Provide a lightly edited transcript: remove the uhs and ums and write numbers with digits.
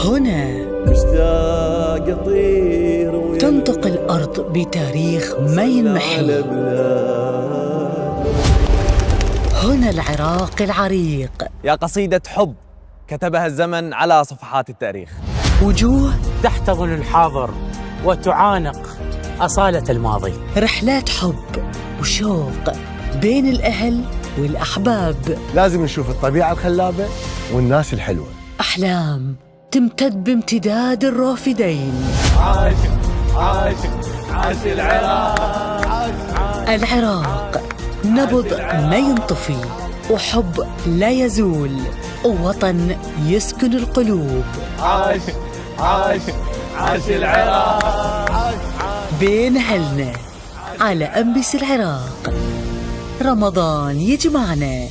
هنا مشتاق أطير تنطق الأرض بتاريخ ما ينمحي. هنا العراق العريق، يا قصيدة حب كتبها الزمن على صفحات التاريخ. وجوه تحتضن الحاضر وتعانق أصالة الماضي. رحلات حب وشوق بين الأهل والأحباب. لازم نشوف الطبيعة الخلابة والناس الحلوة. أحلام تمتد بامتداد الرافدين. عاش العراق. العراق نبض ما ينطفي، وحب لا يزول، ووطن يسكن القلوب. عاش العراق. بين أهلنا على أنبس العراق. رمضان يجمعنا.